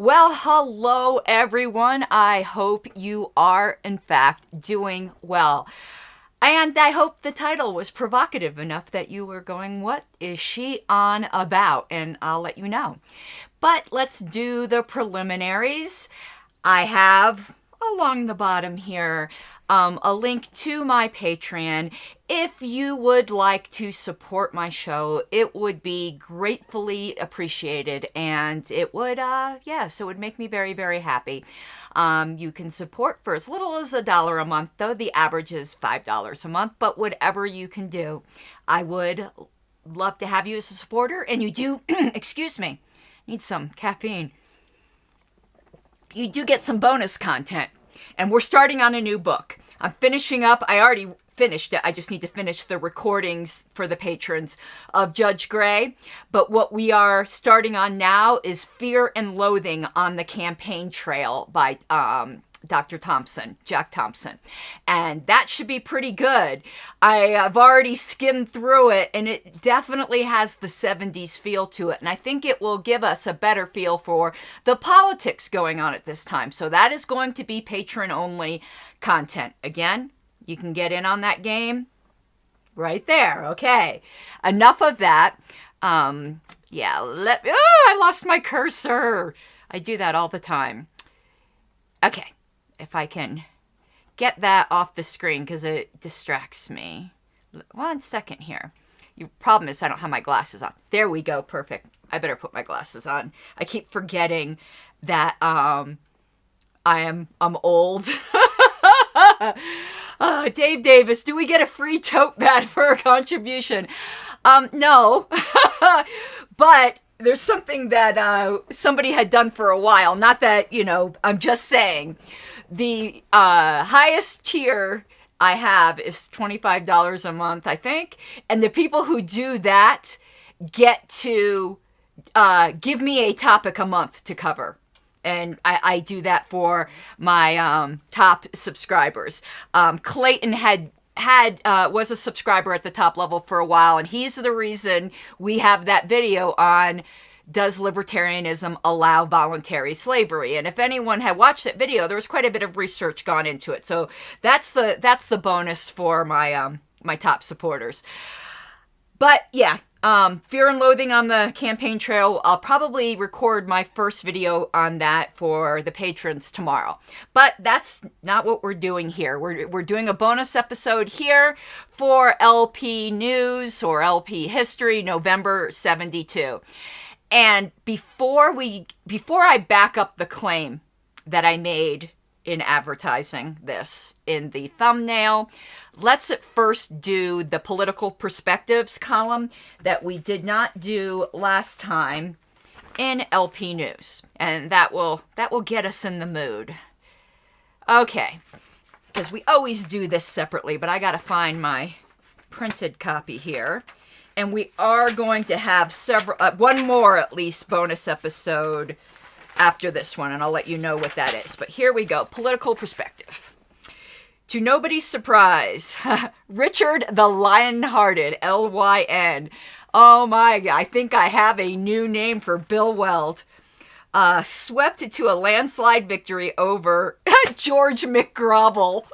Well, hello everyone. I hope you are, in fact, doing well. And I hope the title was provocative enough that you were going, what is she on about? And I'll let you know. But let's do the preliminaries. I have along the bottom here a link to my Patreon. If you would like to support my show, it would be gratefully appreciated, and it would so it would make me very, very happy. You can support for as little as $1 a month, though the average is $5 a month, but whatever you can do, I would love to have you as a supporter. And you do excuse me, need some caffeine. You do get some bonus content. And we're starting on a new book. I'm finishing up. I already finished it. I just need to finish the recordings for the patrons of Judge Gray. But what we are starting on now is Fear and Loathing on the Campaign Trail by Dr. Thompson, Jack Thompson. And that should be pretty good. I have already skimmed through it, and it definitely has the 70s feel to it. And I think it will give us a better feel for the politics going on at this time. So that is going to be patron-only content. Again, you can get in on that game right there. Okay, enough of that. I lost my cursor. I do that all the time. Okay. If I can get that off the screen because it distracts me. 1 second here. Your problem is I don't have my glasses on. There we go. Perfect. I better put my glasses on. I keep forgetting that I'm old. Dave Davis, do we get a free tote bag for a contribution? No. But there's something that somebody had done for a while. Not that, I'm just saying. The highest tier I have is $25 a month, I think. And the people who do that get to give me a topic a month to cover. And I do that for my top subscribers. Clayton was a subscriber at the top level for a while, and he's the reason we have that video on does libertarianism allow voluntary slavery? And if anyone had watched that video, there was quite a bit of research gone into it. So that's the bonus for my my top supporters. But yeah, Fear and Loathing on the Campaign Trail. I'll probably record my first video on that for the patrons tomorrow. But that's not what we're doing here. We're doing a bonus episode here for LP News or LP History, November 72. And before I back up the claim that I made in advertising this in the thumbnail, let's at first do the political perspectives column that we did not do last time in LP News. And that will get us in the mood. Okay, because we always do this separately, but I got to find my printed copy here. And we are going to have one more at least bonus episode after this one, and I'll let you know what that is. But here we go, political perspective. To nobody's surprise, Richard the Lion-Hearted, Lyn. Oh my God, I think I have a new name for Bill Weld. Swept to a landslide victory over George McGrobble.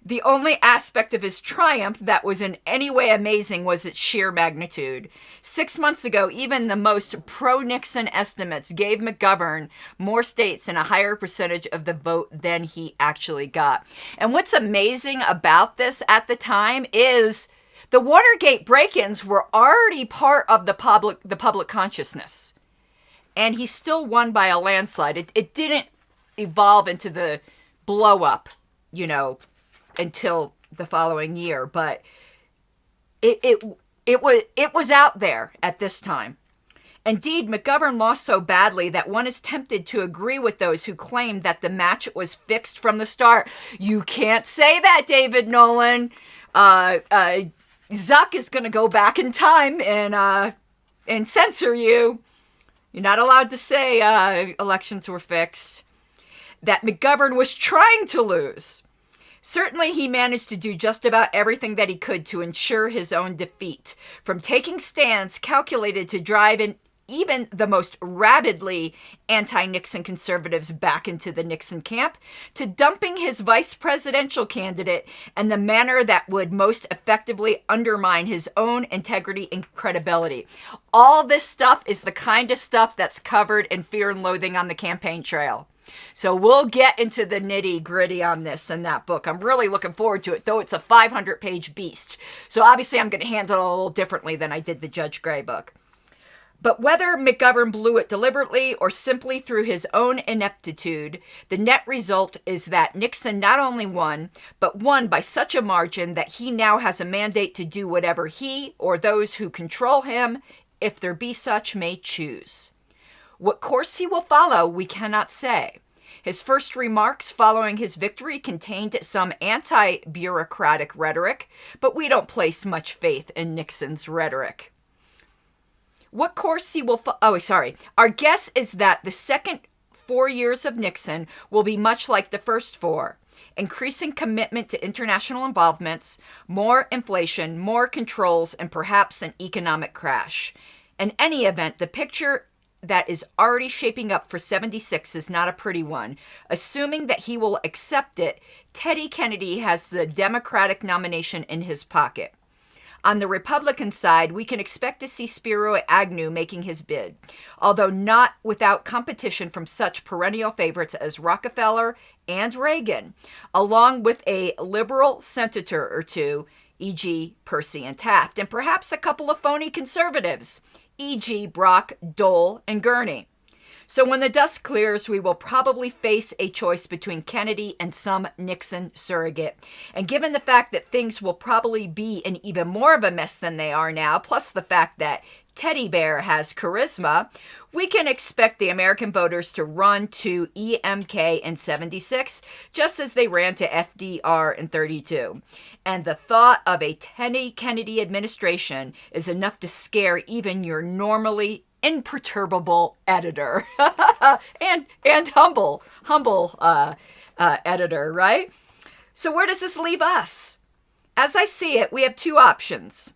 The only aspect of his triumph that was in any way amazing was its sheer magnitude. 6 months ago, even the most pro-Nixon estimates gave McGovern more states and a higher percentage of the vote than he actually got. And what's amazing about this at the time is the Watergate break-ins were already part of the public consciousness. And he still won by a landslide. It didn't evolve into the blow-up, until the following year, but it was out there at this time. Indeed, McGovern lost so badly that one is tempted to agree with those who claimed that the match was fixed from the start. You can't say that, David Nolan. Zuck is going to go back in time and censor you. You're not allowed to say elections were fixed. That McGovern was trying to lose. Certainly, he managed to do just about everything that he could to ensure his own defeat, from taking stands calculated to drive an even the most rabidly anti-Nixon conservatives back into the Nixon camp, to dumping his vice presidential candidate and the manner that would most effectively undermine his own integrity and credibility. All this stuff is the kind of stuff that's covered in Fear and Loathing on the Campaign Trail. So we'll get into the nitty gritty on this in that book. I'm really looking forward to it, though it's a 500-page beast. So obviously I'm going to handle it a little differently than I did the Judge Gray book. But whether McGovern blew it deliberately or simply through his own ineptitude, the net result is that Nixon not only won, but won by such a margin that he now has a mandate to do whatever he or those who control him, if there be such, may choose. What course he will follow, we cannot say. His first remarks following his victory contained some anti-bureaucratic rhetoric, but we don't place much faith in Nixon's rhetoric. What course he will Our guess is that the second 4 years of Nixon will be much like the first 4. Increasing commitment to international involvements, more inflation, more controls, and perhaps an economic crash. In any event, the picture that is already shaping up for 76 is not a pretty one. Assuming that he will accept it, Teddy Kennedy has the Democratic nomination in his pocket. On the Republican side, we can expect to see Spiro Agnew making his bid, although not without competition from such perennial favorites as Rockefeller and Reagan, along with a liberal senator or two, e.g. Percy and Taft, and perhaps a couple of phony conservatives, e.g. Brock, Dole, and Gurney. So when the dust clears, we will probably face a choice between Kennedy and some Nixon surrogate. And given the fact that things will probably be in even more of a mess than they are now, plus the fact that Teddy Bear has charisma, we can expect the American voters to run to EMK in 76, just as they ran to FDR in 32. And the thought of a Teddy Kennedy administration is enough to scare even your normally imperturbable editor and humble editor, right? So where does this leave us? As I see it, we have two options.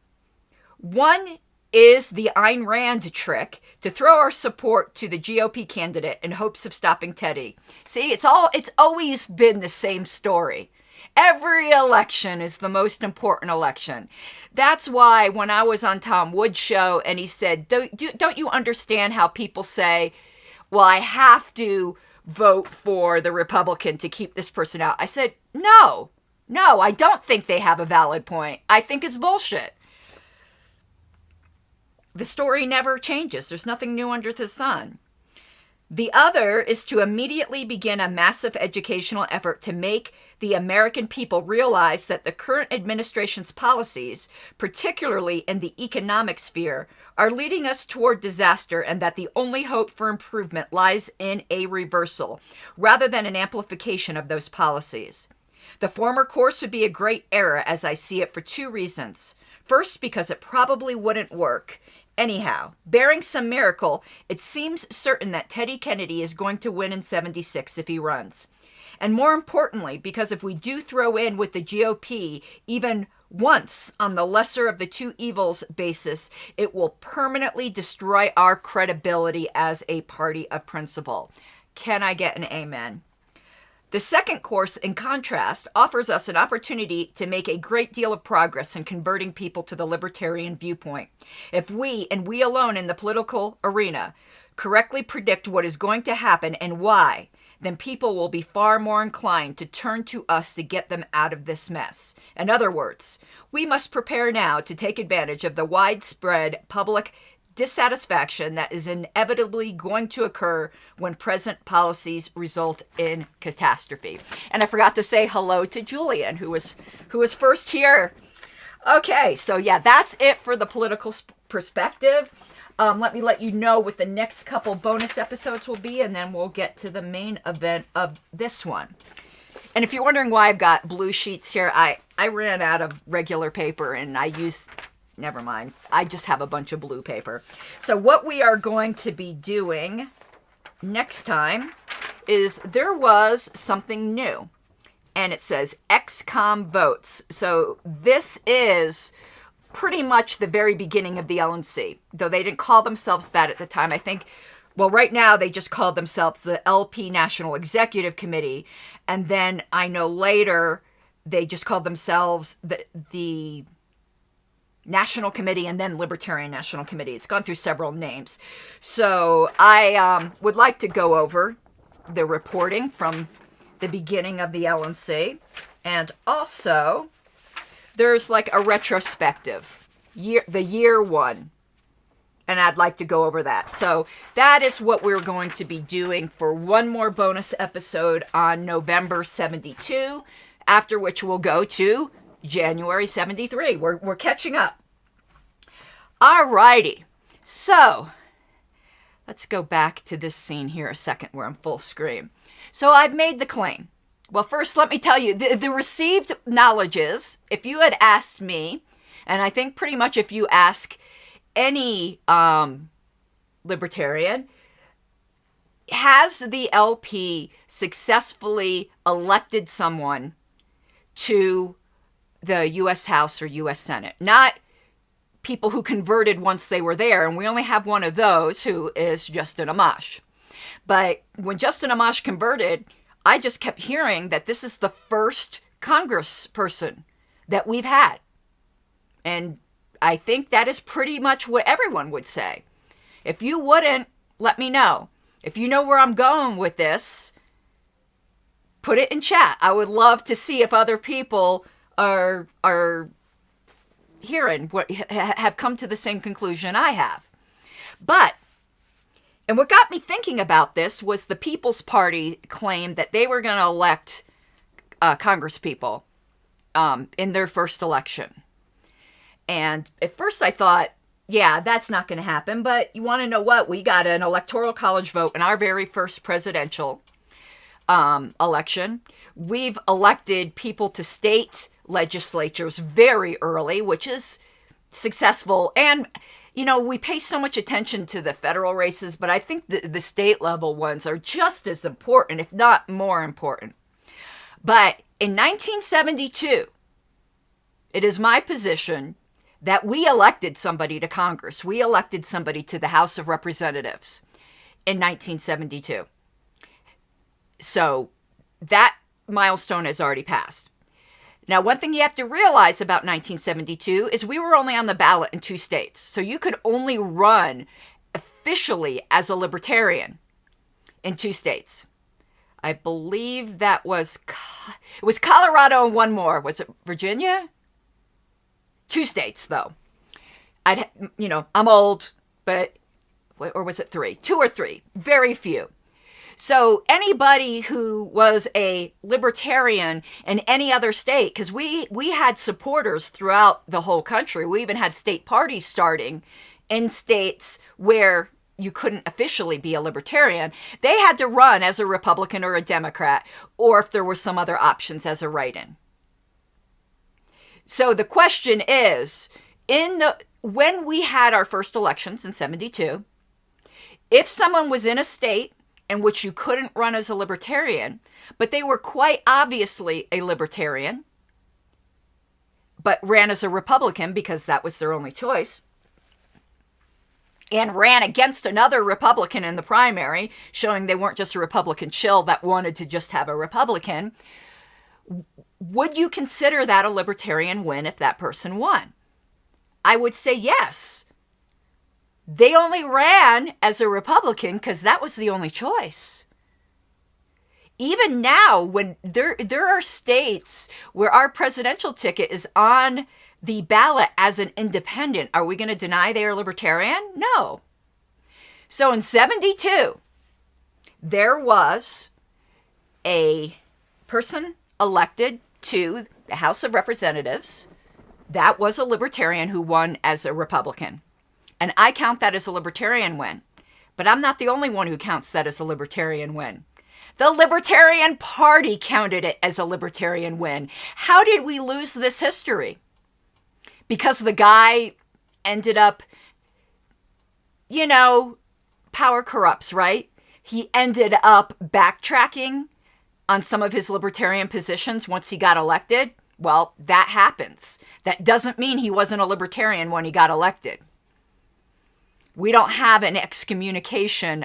One is the Ayn Rand trick to throw our support to the GOP candidate in hopes of stopping Teddy. See, it's always been the same story. Every election is the most important election. That's why when I was on Tom Wood's show and he said, don't you understand how people say, well, I have to vote for the Republican to keep this person out? I said, no, I don't think they have a valid point. I think it's bullshit. The story never changes. There's nothing new under the sun. The other is to immediately begin a massive educational effort to make the American people realize that the current administration's policies, particularly in the economic sphere, are leading us toward disaster and that the only hope for improvement lies in a reversal, rather than an amplification of those policies. The former course would be a great error as I see it for two reasons. First, because it probably wouldn't work. Anyhow, barring some miracle, it seems certain that Teddy Kennedy is going to win in 76 if he runs. And more importantly, because if we do throw in with the GOP even once on the lesser of the two evils basis, it will permanently destroy our credibility as a party of principle. Can I get an amen? The second course, in contrast, offers us an opportunity to make a great deal of progress in converting people to the libertarian viewpoint. If we, and we alone in the political arena, correctly predict what is going to happen and why, then people will be far more inclined to turn to us to get them out of this mess. In other words, we must prepare now to take advantage of the widespread public dissatisfaction that is inevitably going to occur when present policies result in catastrophe. And I forgot to say hello to Julian, who was first here. Okay, so yeah, that's it for the political perspective. Let me let you know what the next couple bonus episodes will be, and then we'll get to the main event of this one. And if you're wondering why I've got blue sheets here, I ran out of regular paper and I used... Never mind. I just have a bunch of blue paper. So what we are going to be doing next time is there was something new. And it says XCOM votes. So this is pretty much the very beginning of the LNC, though they didn't call themselves that at the time. I think, well, right now they just called themselves the LP National Executive Committee. And then I know later they just called themselves the National Committee and then Libertarian National Committee. It's gone through several names. So I would like to go over the reporting from the beginning of the LNC. And also, there's like a retrospective, the year one. And I'd like to go over that. So that is what we're going to be doing for one more bonus episode on November 72, after which we'll go to January 73. We're catching up. Alrighty. So let's go back to this scene here a second where I'm full screen. So I've made the claim. Well, first, let me tell you, the received knowledge is, if you had asked me, and I think pretty much if you ask any libertarian, has the LP successfully elected someone to the U.S. House or U.S. Senate? Not people who converted once they were there, and we only have one of those, who is Justin Amash. But when Justin Amash converted, I just kept hearing that this is the first congressperson that we've had. And I think that is pretty much what everyone would say. If you wouldn't, let me know. If you know where I'm going with this, put it in chat. I would love to see if other people are hearing what have come to the same conclusion I have. And what got me thinking about this was the People's Party claimed that they were going to elect congresspeople in their first election. And at first I thought, yeah, that's not going to happen. But you want to know what? We got an electoral college vote in our very first presidential election. We've elected people to state legislatures very early, which is successful. And, you know, we pay so much attention to the federal races, but I think the state level ones are just as important, if not more important. But in 1972, it is my position that we elected somebody to Congress. We elected somebody to the House of Representatives in 1972. So that milestone has already passed. Now, one thing you have to realize about 1972 is we were only on the ballot in 2 states. So you could only run officially as a libertarian in 2 states. I believe it was Colorado and one more. Was it Virginia? 2 states, though. I'm old, or was it 3? 2 or 3. Very few. So anybody who was a libertarian in any other state, because we had supporters throughout the whole country. We even had state parties starting in states where you couldn't officially be a libertarian. They had to run as a Republican or a Democrat, or if there were some other options, as a write-in. So the question is, when we had our first elections in 72, if someone was in a state in which you couldn't run as a libertarian, but they were quite obviously a libertarian, but ran as a Republican because that was their only choice, and ran against another Republican in the primary, showing they weren't just a Republican shill that wanted to just have a Republican, would you consider that a libertarian win if that person won? I would say yes. They only ran as a Republican because that was the only choice. Even now, when there are states where our presidential ticket is on the ballot as an independent, are we going to deny they are libertarian? No. So in 72, there was a person elected to the House of Representatives that was a libertarian who won as a Republican. And I count that as a libertarian win. But I'm not the only one who counts that as a libertarian win. The Libertarian Party counted it as a libertarian win. How did we lose this history? Because the guy ended up, power corrupts, right? He ended up backtracking on some of his libertarian positions once he got elected. Well, that happens. That doesn't mean he wasn't a libertarian when he got elected. We don't have an excommunication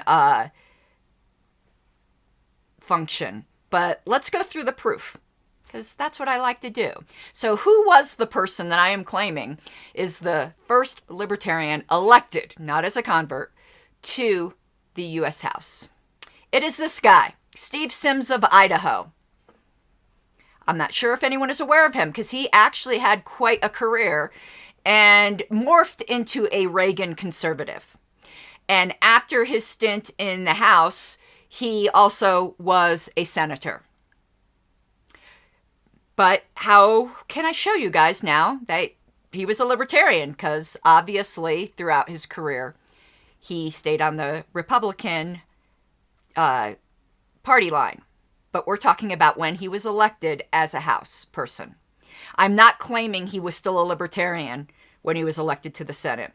function, but let's go through the proof, because that's what I like to do. So who was the person that I am claiming is the first libertarian elected, not as a convert, to the U.S. House? It is this guy, Steve Sims of Idaho. I'm not sure if anyone is aware of him, because he actually had quite a career and morphed into a Reagan conservative. And after his stint in the House, he also was a senator. But how can I show you guys now that he was a libertarian? Because obviously throughout his career, he stayed on the Republican party line. But we're talking about when he was elected as a House person. I'm not claiming he was still a libertarian when he was elected to the Senate.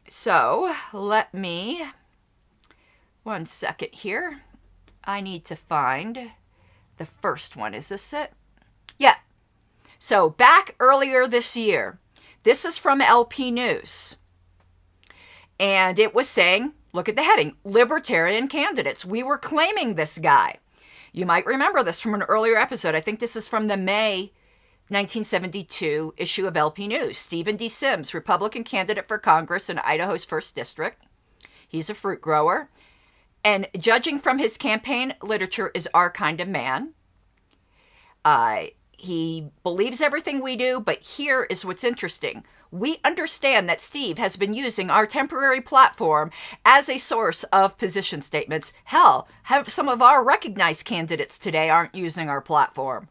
So let me, one second here. I need to find the first one. Is this it? Yeah. So back earlier this year, this is from LP News. And it was saying, look at the heading, Libertarian candidates. We were claiming this guy. You might remember this from an earlier episode. I think this is from the May 1972 issue of LP News. Stephen D. Sims, Republican candidate for Congress in Idaho's 1st District. He's a fruit grower. And judging from his campaign literature is our kind of man. He believes everything we do, but here is what's interesting. We understand that Steve has been using our temporary platform as a source of position statements. Hell, some of our recognized candidates today aren't using our platform.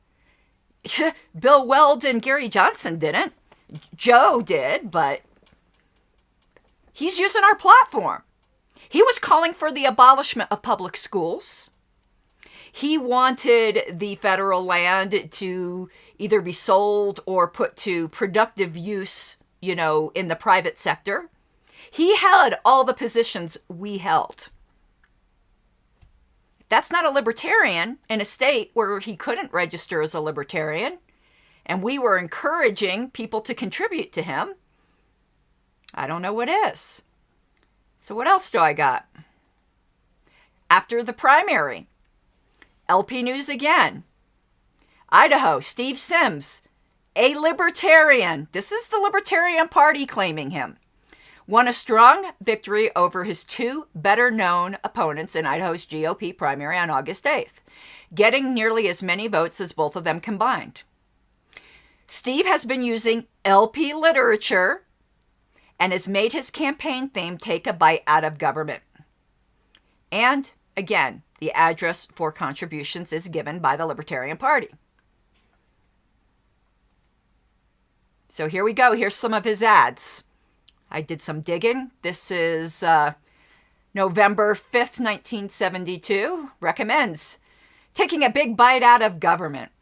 Bill Weld and Gary Johnson didn't. Joe did, but he's using our platform. He was calling for the abolishment of public schools. He wanted the federal land to either be sold or put to productive use, in the private sector. He had all the positions we held. That's not a libertarian in a state where he couldn't register as a libertarian, and we were encouraging people to contribute to him. I don't know what is. So what else do I got? After the primary, LP News again. Idaho, Steve Sims, a libertarian. This is the Libertarian Party claiming him. Won a strong victory over his two better-known opponents in Idaho's GOP primary on August 8th, getting nearly as many votes as both of them combined. Steve has been using LP literature and has made his campaign theme take a bite out of government. And, again, the address for contributions is given by the Libertarian Party. So here we go. Here's some of his ads. I did some digging. This is November 5th, 1972. Recommends taking a big bite out of government.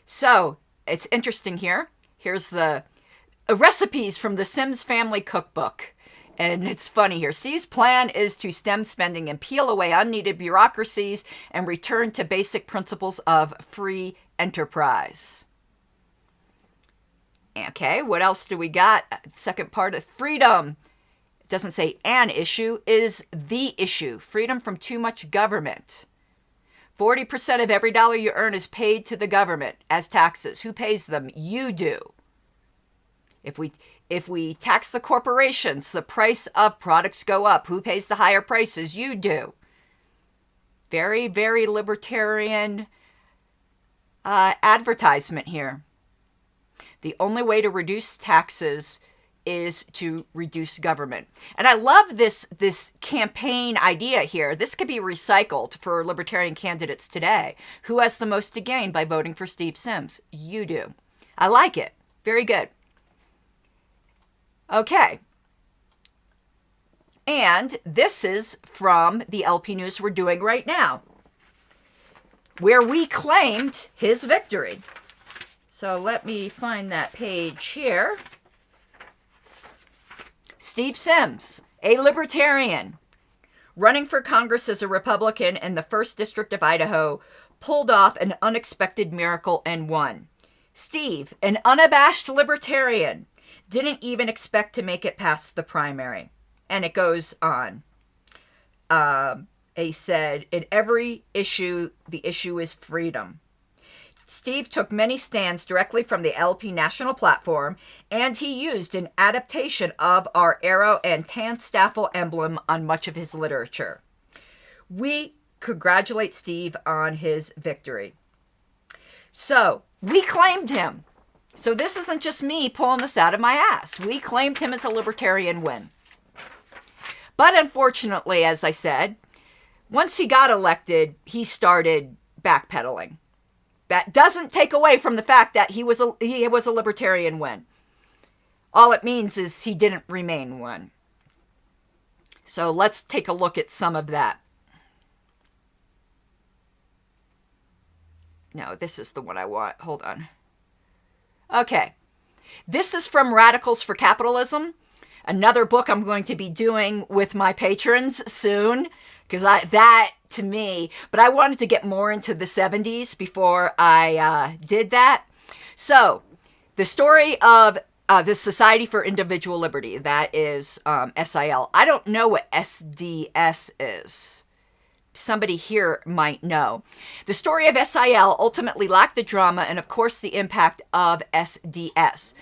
So it's interesting here. Here's the recipes from the Sims Family Cookbook. And it's funny here. Steve's plan is to stem spending and peel away unneeded bureaucracies and return to basic principles of free enterprise. Okay, what else do we got? Second part of freedom. It doesn't say an issue, is the issue. Freedom from too much government. 40% of every dollar you earn is paid to the government as taxes. Who pays them? You do. If we tax the corporations, the price of products go up. Who pays the higher prices? You do. Very, very libertarian advertisement here. The only way to reduce taxes is to reduce government. And I love this campaign idea here. This could be recycled for libertarian candidates today. Who has the most to gain by voting for Steve Sims? You do. I like it. Very good. Okay. And this is from the LP News we're doing right now, where we claimed his victory. So let me find that page here. Steve Sims, a libertarian, running for Congress as a Republican in the 1st District of Idaho, pulled off an unexpected miracle and won. Steve, an unabashed libertarian, didn't even expect to make it past the primary. And it goes on. He said, in every issue, the issue is freedom. Steve took many stands directly from the LP national platform, and he used an adaptation of our arrow and tan staffel emblem on much of his literature. We congratulate Steve on his victory. So, we claimed him. So this isn't just me pulling this out of my ass. We claimed him as a libertarian win. But unfortunately, as I said, once he got elected, he started backpedaling. That doesn't take away from the fact that he was a libertarian win. All it means is he didn't remain one. So let's take a look at some of that. No, this is the one I want. Hold on. Okay. This is from Radicals for Capitalism, another book I'm going to be doing with my patrons soon. Because that, to me, but I wanted to get more into the 70s before I did that. So, the story of the Society for Individual Liberty, that is SIL. I don't know what SDS is. Somebody here might know. The story of SIL ultimately lacked the drama and, of course, the impact of SDS.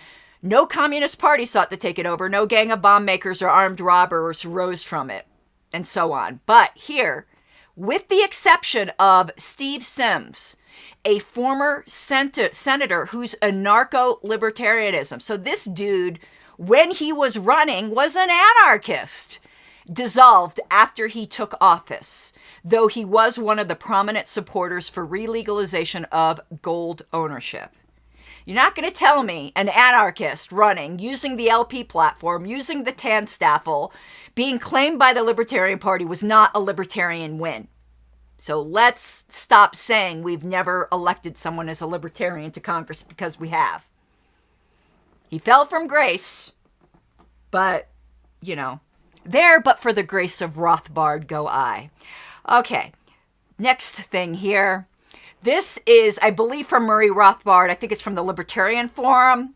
No Communist Party sought to take it over. No gang of bomb makers or armed robbers rose from it. And so on. But here, with the exception of Steve Sims, a former senator who's a narco-libertarianism. So this dude, when he was running, was an anarchist. Dissolved after he took office, though he was one of the prominent supporters for re-legalization of gold ownership. You're not going to tell me an anarchist running, using the LP platform, using the tan staffel, being claimed by the Libertarian Party was not a libertarian win. So let's stop saying we've never elected someone as a libertarian to Congress, because we have. He fell from grace, but, you know, there but for the grace of Rothbard go I. Okay, next thing here. This is, I believe, from Murray Rothbard. I think it's from the Libertarian Forum.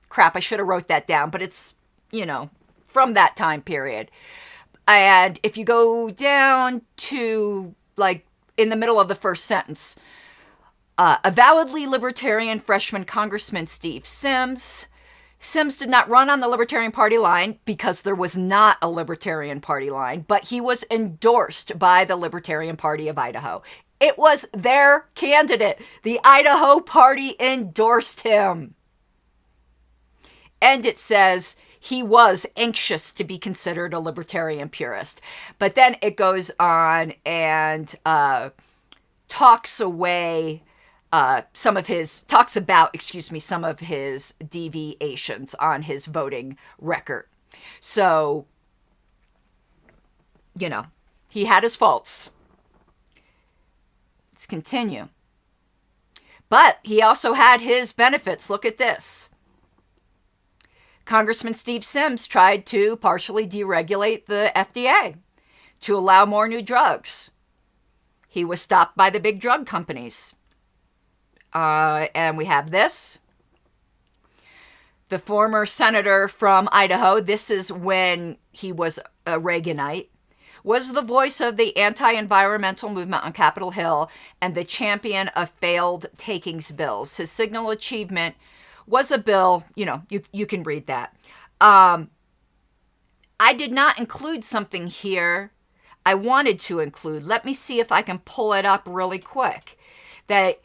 Crap, I should have wrote that down, but it's, you know, from that time period. And if you go down to, like, in the middle of the first sentence, avowedly libertarian freshman Congressman Steve Sims. Sims did not run on the Libertarian Party line because there was not a Libertarian Party line, but he was endorsed by the Libertarian Party of Idaho. It was their candidate. The Idaho Party endorsed him. And it says he was anxious to be considered a libertarian purist. But then it goes on and talks about some of his deviations on his voting record. So, you know, he had his faults. Let's continue. But he also had his benefits. Look at this. Congressman Steve Sims tried to partially deregulate the FDA to allow more new drugs. He was stopped by the big drug companies. And we have this. The former senator from Idaho, this is when he was a Reaganite, was the voice of the anti-environmental movement on Capitol Hill and the champion of failed takings bills. His signal achievement was a bill, you know, you can read that. I did not include something here I wanted to include. Let me see if I can pull it up really quick. That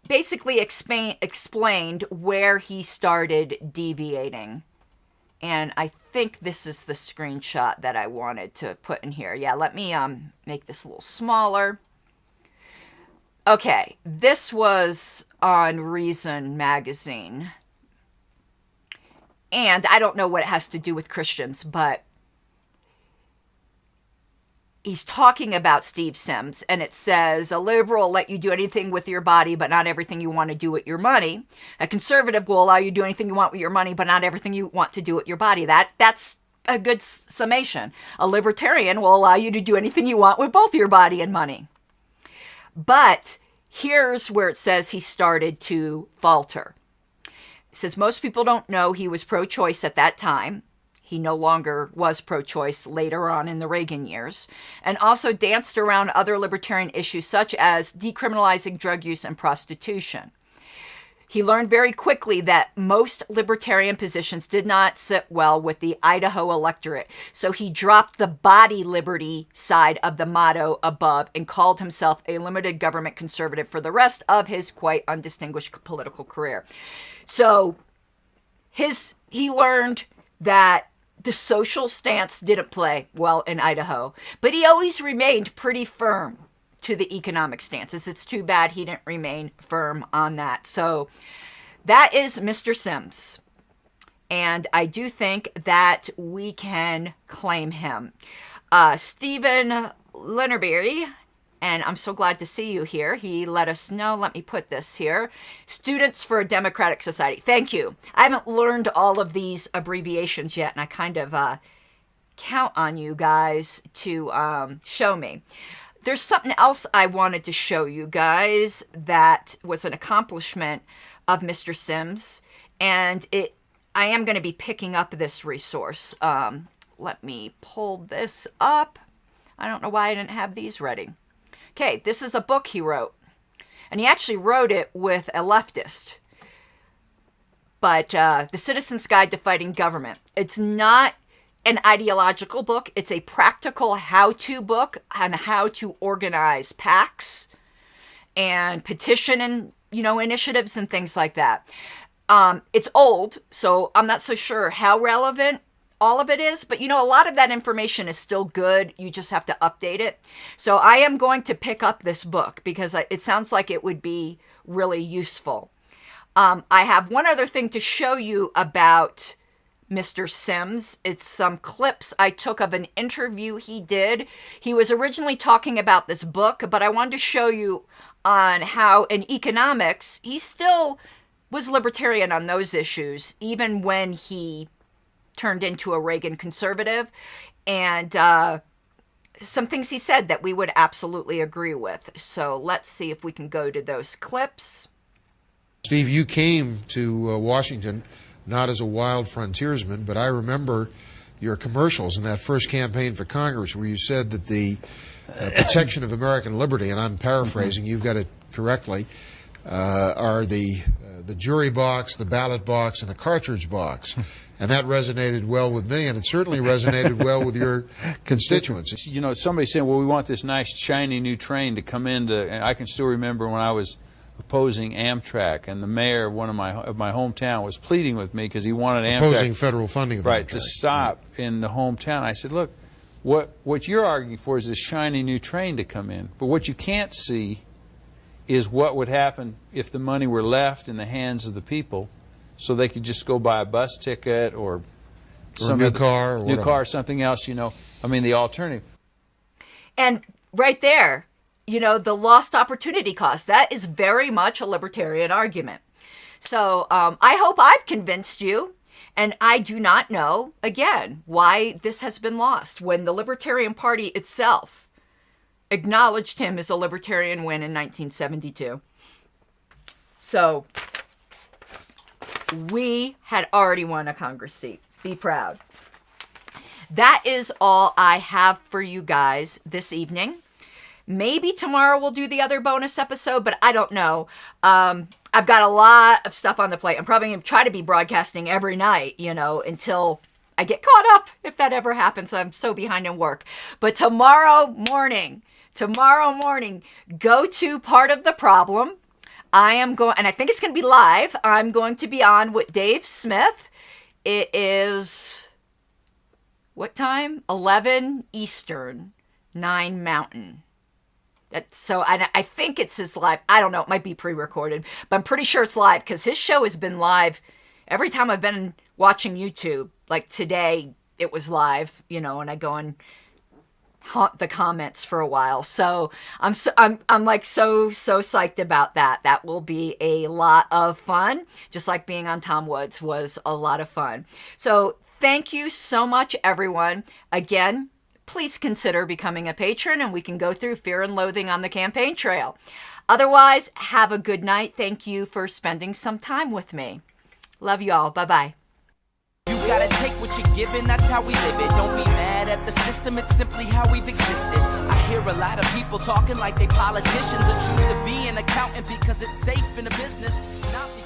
basically explained where he started deviating. And I think this is the screenshot that I wanted to put in here. Yeah, let me make this a little smaller. Okay, this was on Reason magazine. And I don't know what it has to do with Christians, but he's talking about Steve Sims, and it says, a liberal will let you do anything with your body, but not everything you want to do with your money. A conservative will allow you to do anything you want with your money, but not everything you want to do with your body. That's a good summation. A libertarian will allow you to do anything you want with both your body and money. But here's where it says he started to falter. It says most people don't know he was pro-choice at that time. He no longer was pro-choice later on in the Reagan years, and also danced around other libertarian issues such as decriminalizing drug use and prostitution. He learned very quickly that most libertarian positions did not sit well with the Idaho electorate, so he dropped the body liberty side of the motto above and called himself a limited government conservative for the rest of his quite undistinguished political career. So he learned that the social stance didn't play well in Idaho, but he always remained pretty firm to the economic stances. It's too bad he didn't remain firm on that. So that is Mr. Sims. And I do think that we can claim him. Stephen Linnerberry, and I'm so glad to see you here. He let us know. Let me put this here. Students for a Democratic Society. Thank you. I haven't learned all of these abbreviations yet, and I kind of count on you guys to show me. There's something else I wanted to show you guys that was an accomplishment of Mr. Sims, and I am going to be picking up this resource. Let me pull this up. I don't know why I didn't have these ready. Okay, this is a book he wrote, and he actually wrote it with a leftist. But The Citizen's Guide to Fighting Government. It's not an ideological book. It's a practical how-to book on how to organize PACs and petition and, initiatives and things like that. It's old, so I'm not so sure how relevant all of it is, but a lot of that information is still good. You just have to update it. So I am going to pick up this book because it sounds like it would be really useful. I have one other thing to show you about Mr. Sims. It's some clips I took of an interview he did. He was originally talking about this book, but I wanted to show you on how in economics, he still was libertarian on those issues, even when he turned into a Reagan conservative. And some things he said that we would absolutely agree with. So let's see if we can go to those clips. Steve, you came to Washington not as a wild frontiersman, but I remember your commercials in that first campaign for Congress where you said that the protection of American liberty, and I'm paraphrasing, you've got it correctly, are the jury box, the ballot box, and the cartridge box. And that resonated well with me, and it certainly resonated well with your constituents. Somebody saying, well, we want this nice, shiny new train to come in. And I can still remember when I was opposing Amtrak, and the mayor of my hometown was pleading with me because he wanted Amtrak. Opposing federal funding of Right, Amtrak. to stop in the hometown. I said, look, what you're arguing for is this shiny new train to come in. But what you can't see is what would happen if the money were left in the hands of the people so they could just go buy a bus ticket or some new car or something else, the alternative. And right there, the lost opportunity cost, that is very much a libertarian argument. So I hope I've convinced you, and I do not know, again, why this has been lost when the Libertarian Party itself acknowledged him as a libertarian win in 1972. So we had already won a Congress seat. Be proud. That is all I have for you guys this evening. Maybe tomorrow we'll do the other bonus episode, but I don't know. I've got a lot of stuff on the plate. I'm probably going to try to be broadcasting every night, until I get caught up, if that ever happens. I'm so behind in work. But tomorrow morning, go to Part of the Problem. I am going, and I think it's going to be live. I'm going to be on with Dave Smith. It is, what time? 11 Eastern, 9 Mountain. So I think it's his live. I don't know. It might be pre-recorded, but I'm pretty sure it's live because his show has been live every time I've been watching YouTube. Like today, it was live, and I go and haunt the comments for a while. So I'm like so psyched about that. That will be a lot of fun. Just like being on Tom Woods was a lot of fun. So thank you so much, everyone. Again, please consider becoming a patron and we can go through Fear and Loathing on the campaign trail. Otherwise, have a good night. Thank you for spending some time with me. Love you all. Bye-bye. You gotta take what you're given, that's how we live it. Don't be mad at the system, it's simply how we've existed. I hear a lot of people talking like they politicians and choose to be an accountant because it's safe in a business. Not